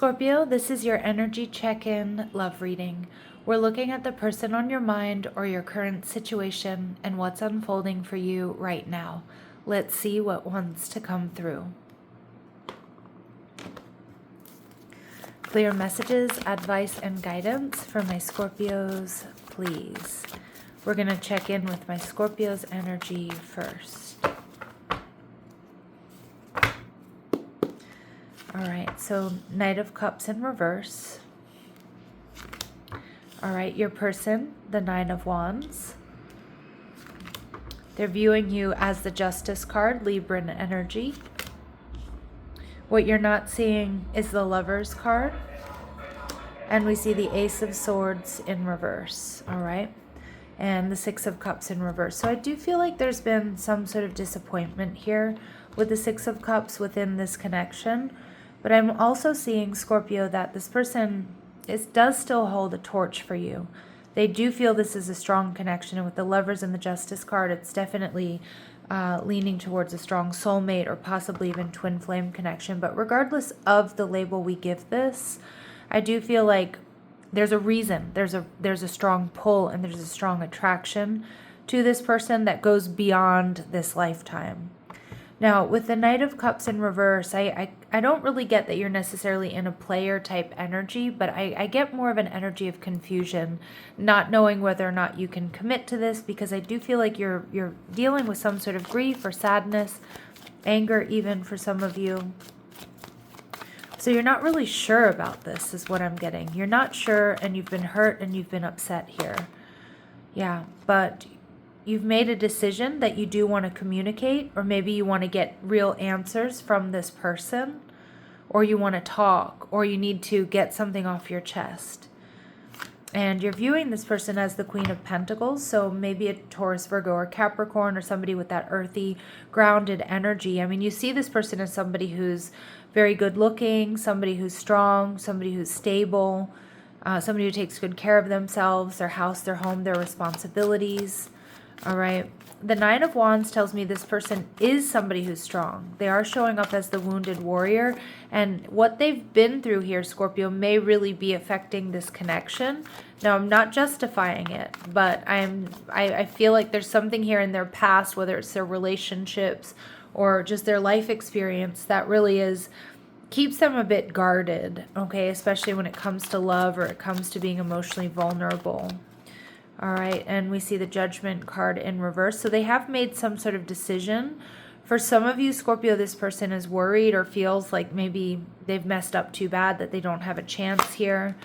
Scorpio, this is your energy check-in love reading. We're looking at the person on your mind or your current situation and what's unfolding for you right now. Let's see what wants to come through. Clear messages, advice, and guidance for my Scorpios, please. We're going to check in with my Scorpio's energy first. All right, so Knight of Cups in reverse. All right, your person, the Nine of Wands. They're viewing you as the Justice card, Libran energy. What you're not seeing is the Lovers card. And we see the Ace of Swords in reverse, all right? And the Six of Cups in reverse. So I do feel like there's been some sort of disappointment here with the Six of Cups within this connection. But I'm also seeing, Scorpio, that this person does still hold a torch for you. They do feel this is a strong connection. And with the Lovers and the Justice card, it's definitely leaning towards a strong soulmate or possibly even twin flame connection. But regardless of the label we give this, I do feel like there's a reason. There's a strong pull and there's a strong attraction to this person that goes beyond this lifetime. Now, with the Knight of Cups in reverse, I don't really get that you're necessarily in a player type energy, but I get more of an energy of confusion, not knowing whether or not you can commit to this, because I do feel like you're dealing with some sort of grief or sadness, anger even for some of you. So you're not really sure about this is what I'm getting. You're not sure and you've been hurt and you've been upset here. Yeah, but you've made a decision that you do want to communicate, or maybe you want to get real answers from this person, or you want to talk, or you need to get something off your chest. And you're viewing this person as the Queen of Pentacles, so maybe a Taurus, Virgo, or Capricorn, or somebody with that earthy, grounded energy. I mean, you see this person as somebody who's very good looking, somebody who's strong, somebody who's stable, somebody who takes good care of themselves, their house, their home, their responsibilities. All right. The Nine of Wands tells me this person is somebody who's strong. They are showing up as the wounded warrior. And what they've been through here, Scorpio, may really be affecting this connection. Now, I'm not justifying it, but I feel like there's something here in their past, whether it's their relationships or just their life experience, that really keeps them a bit guarded, okay? Especially when it comes to love or it comes to being emotionally vulnerable. All right, and we see the Judgment card in reverse. So they have made some sort of decision. For some of you, Scorpio, this person is worried or feels like maybe they've messed up too bad, that they don't have a chance here.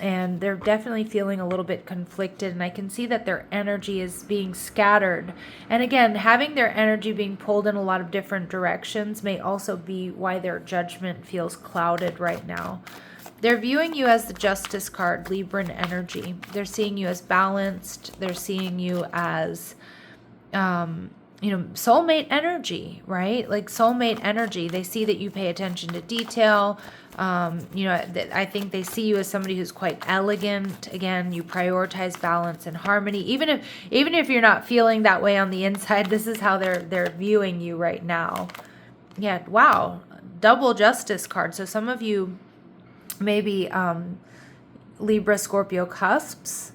And they're definitely feeling a little bit conflicted. And I can see that their energy is being scattered. And again, having their energy being pulled in a lot of different directions may also be why their judgment feels clouded right now. They're viewing you as the Justice card, Libran energy. They're seeing you as balanced. They're seeing you as, soulmate energy, right? Like soulmate energy. They see that you pay attention to detail. I think they see you as somebody who's quite elegant. Again, you prioritize balance and harmony. Even if you're not feeling that way on the inside, this is how they're viewing you right now. Yeah, wow. Double Justice card. So some of you, maybe Libra, Scorpio cusps.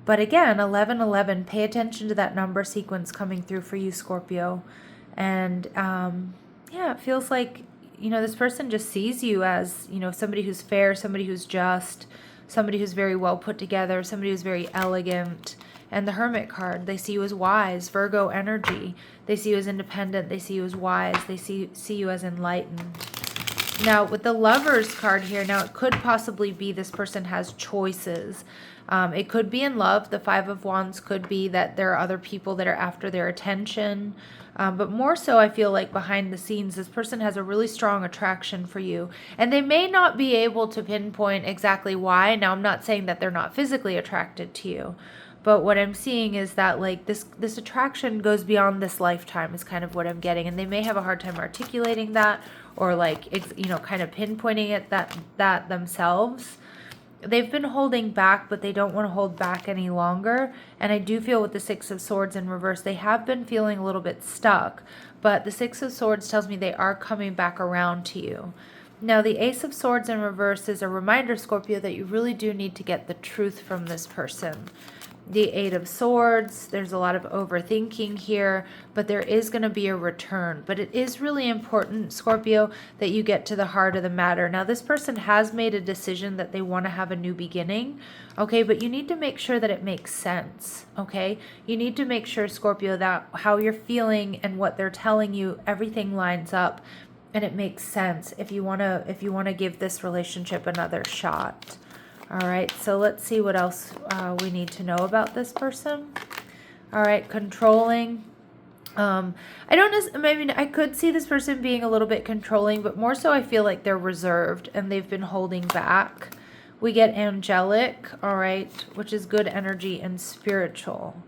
But again, 1111, pay attention to that number sequence coming through for you, Scorpio. And it feels like, this person just sees you as, somebody who's fair, somebody who's just, somebody who's very well put together, somebody who's very elegant. And the Hermit card, they see you as wise, Virgo energy. They see you as independent. They see you as wise. They see you as enlightened. Now, with the Lovers card here, now it could possibly be this person has choices. It could be in love. The Five of Wands could be that there are other people that are after their attention. But more so, I feel like behind the scenes, this person has a really strong attraction for you. And they may not be able to pinpoint exactly why. Now, I'm not saying that they're not physically attracted to you. But what I'm seeing is that like this attraction goes beyond this lifetime is kind of what I'm getting. And they may have a hard time articulating that, or like, kind of pinpointing it that themselves. They've been holding back, but they don't want to hold back any longer. And I do feel with the Six of Swords in reverse, they have been feeling a little bit stuck. But the Six of Swords tells me they are coming back around to you. Now, the Ace of Swords in reverse is a reminder, Scorpio, that you really do need to get the truth from this person. The Eight of Swords, there's a lot of overthinking here, but there is going to be a return. But it is really important, Scorpio, that you get to the heart of the matter. Now, this person has made a decision that they want to have a new beginning, okay? But you need to make sure that it makes sense, okay? You need to make sure, Scorpio, that how you're feeling and what they're telling you, everything lines up and it makes sense if you want to give this relationship another shot. All right, so let's see what else we need to know about this person. All right, controlling. I don't know, maybe I could see this person being a little bit controlling, but more so I feel like they're reserved and they've been holding back. We get angelic, all right, which is good energy, and spiritual.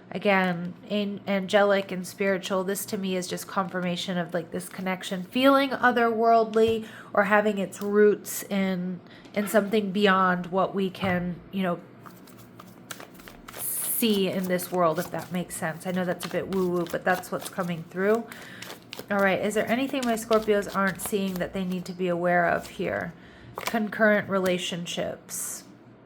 Again, angelic and spiritual, this to me is just confirmation of like this connection, feeling otherworldly or having its roots in something beyond what we can, you know, see in this world, if that makes sense. I know that's a bit woo-woo, but that's what's coming through. All right, is there anything my Scorpios aren't seeing that they need to be aware of here? Concurrent relationships.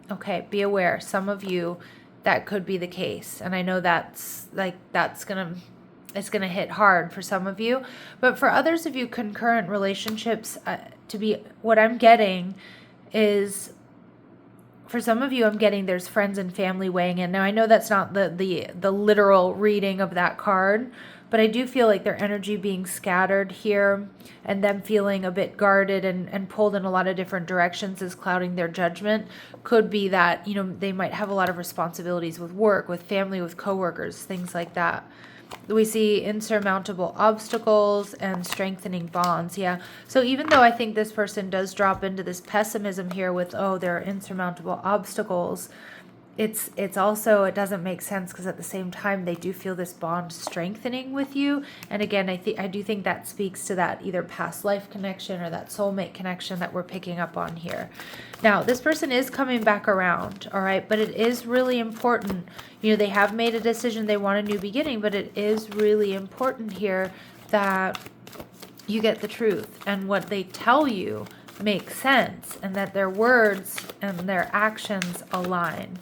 Okay, be aware. Some of you, that could be the case. And I know it's gonna hit hard for some of you, but for others of you, concurrent relationships, what I'm getting is, for some of you, I'm getting there's friends and family weighing in. Now I know that's not the literal reading of that card, but I do feel like their energy being scattered here and them feeling a bit guarded and pulled in a lot of different directions is clouding their judgment. Could be that, you know, they might have a lot of responsibilities with work, with family, with coworkers, things like that. We see insurmountable obstacles and strengthening bonds. Yeah. So even though I think this person does drop into this pessimism here with, oh, there are insurmountable obstacles, it's also, it doesn't make sense because at the same time they do feel this bond strengthening with you. And again, I do think that speaks to that either past life connection or that soulmate connection that we're picking up on here. Now, this person is coming back around, all right, but it is really important. You know, they have made a decision, they want a new beginning, but it is really important here that you get the truth and what they tell you makes sense and that their words and their actions align.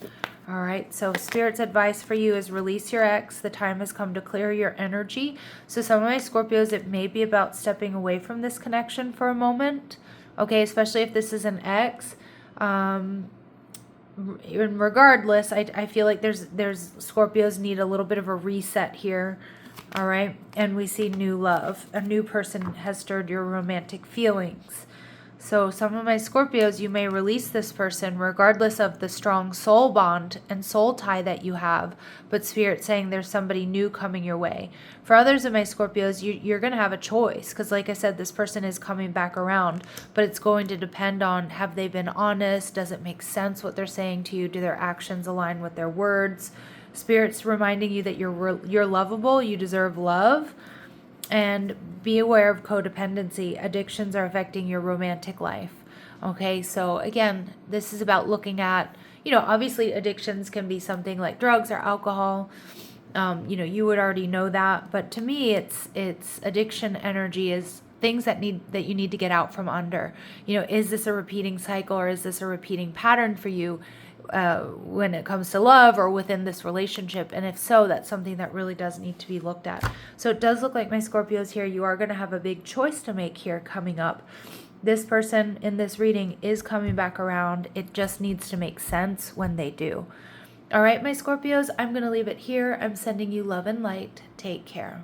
All right, so Spirit's advice for you is release your ex. The time has come to clear your energy. So some of my Scorpios, it may be about stepping away from this connection for a moment, okay, especially if this is an ex. Regardless, I feel like there's Scorpios need a little bit of a reset here. All right, and we see new love. A new person has stirred your romantic feelings. So some of my Scorpios, you may release this person regardless of the strong soul bond and soul tie that you have, but Spirit saying there's somebody new coming your way. For others of my Scorpios, you're going to have a choice because like I said, this person is coming back around, but it's going to depend on, have they been honest? Does it make sense what they're saying to you? Do their actions align with their words? Spirit's reminding you that you're lovable, you deserve love. And be aware of codependency. Addictions are affecting your romantic life. Okay, so again, this is about looking at, you know, obviously addictions can be something like drugs or alcohol. You know, you would already know that. But to me, it's addiction energy is things that you need to get out from under. You know, is this a repeating cycle or is this a repeating pattern for you? When it comes to love or within this relationship, and if so, that's something that really does need to be looked at. So it does look like my Scorpios here, you are going to have a big choice to make here coming up. This person in this reading is coming back around. It just needs to make sense when they do. All right, my Scorpios, I'm going to leave it here. I'm sending you love and light. Take care.